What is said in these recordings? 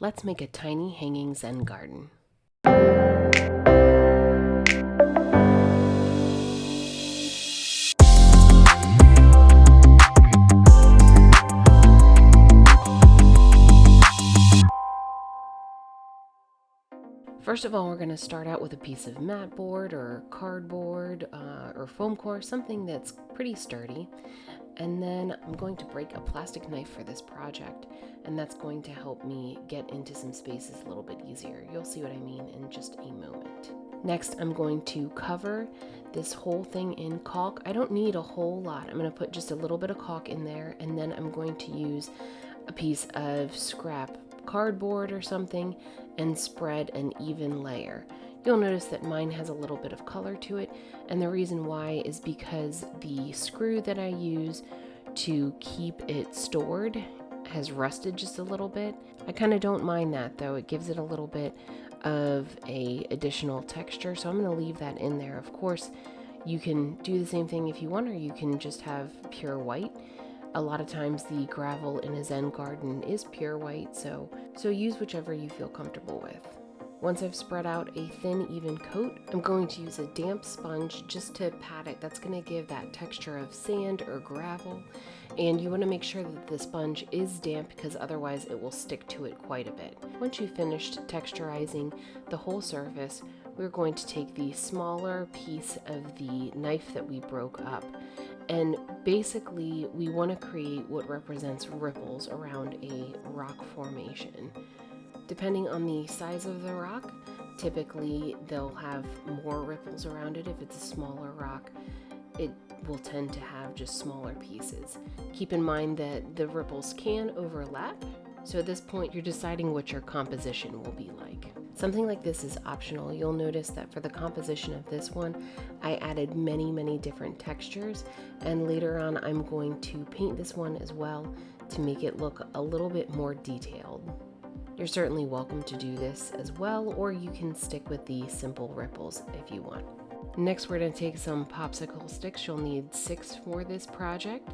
Let's make a tiny hanging Zen garden. First of all, we're going to start out with a piece of matboard or cardboard or foam core, something that's pretty sturdy. And then I'm going to break a plastic knife for this project, and that's going to help me get into some spaces a little bit easier. You'll see what I mean in just a moment. Next, I'm going to cover this whole thing in caulk. I don't need a whole lot. I'm going to put just a little bit of caulk in there, and then I'm going to use a piece of scrap cardboard or something and spread an even layer. You'll notice that mine has a little bit of color to it, and the reason why is because the screw that I use to keep it stored has rusted just a little bit. I kind of don't mind that though. It gives it a little bit of a additional texture, so I'm going to leave that in there. Of course, you can do the same thing if you want, or you can just have pure white. A lot of times the gravel in a Zen garden is pure white, so use whichever you feel comfortable with. Once I've spread out a thin, even coat, I'm going to use a damp sponge just to pat it. That's going to give that texture of sand or gravel, and you want to make sure that the sponge is damp because otherwise it will stick to it quite a bit. Once you've finished texturizing the whole surface, we're going to take the smaller piece of the knife that we broke up, and basically we want to create what represents ripples around a rock formation. Depending on the size of the rock, typically they'll have more ripples around it. If it's a smaller rock, it will tend to have just smaller pieces. Keep in mind that the ripples can overlap, so at this point you're deciding what your composition will be like. Something like this is optional. You'll notice that for the composition of this one, I added many different textures, and later on I'm going to paint this one as well to make it look a little bit more detailed. You're certainly welcome to do this as well, or you can stick with the simple ripples if you want. Next, we're going to take some popsicle sticks. You'll need 6 for this project,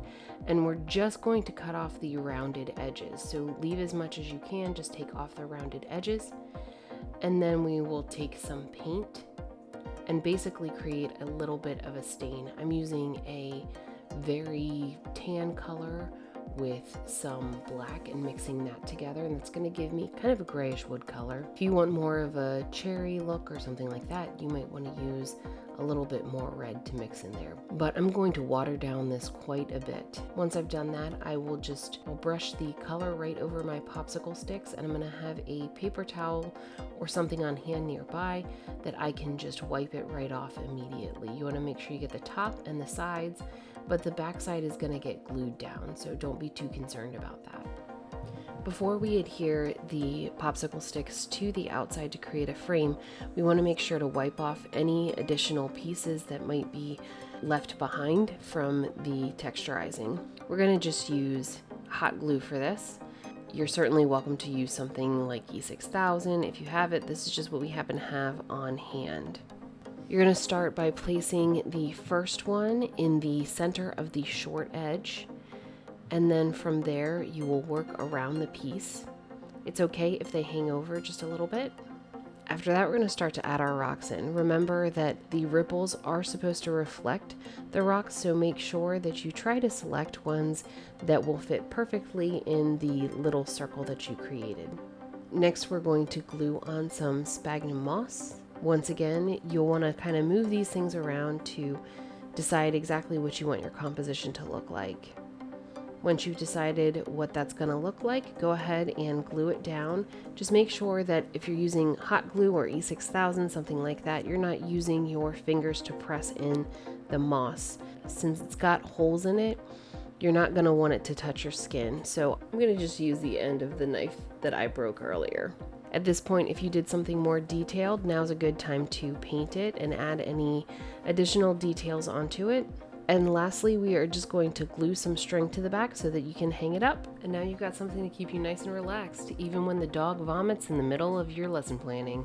and we're just going to cut off the rounded edges. So leave as much as you can, just take off the rounded edges. And then we will take some paint and basically create a little bit of a stain. I'm using a very tan color with some black and mixing that together, and it's going to give me kind of a grayish wood color. If you want more of a cherry look or something like that, you might want to use a little bit more red to mix in there. But I'm going to water down this quite a bit. Once I've done that, I'll brush the color right over my popsicle sticks, and I'm going to have a paper towel or something on hand nearby that I can just wipe it right off immediately. You want to make sure you get the top and the sides, but the backside is going to get glued down, so don't be too concerned about that. Before we adhere the popsicle sticks to the outside to create a frame, we want to make sure to wipe off any additional pieces that might be left behind from the texturizing. We're going to just use hot glue for this. You're certainly welcome to use something like E6000 if you have it. This is just what we happen to have on hand. You're going to start by placing the first one in the center of the short edge, and then from there you will work around the piece. It's okay if they hang over just a little bit. After that, we're going to start to add our rocks in. Remember that the ripples are supposed to reflect the rocks, so make sure that you try to select ones that will fit perfectly in the little circle that you created. Next, we're going to glue on some sphagnum moss. Once again, you'll want to kind of move these things around to decide exactly what you want your composition to look like. Once you've decided what that's going to look like, go ahead and glue it down. Just make sure that if you're using hot glue or E6000, something like that, you're not using your fingers to press in the moss. Since it's got holes in it, you're not going to want it to touch your skin. So I'm going to just use the end of the knife that I broke earlier. At this point, if you did something more detailed, now's a good time to paint it and add any additional details onto it. And lastly, we are just going to glue some string to the back so that you can hang it up. And now you've got something to keep you nice and relaxed, even when the dog vomits in the middle of your lesson planning.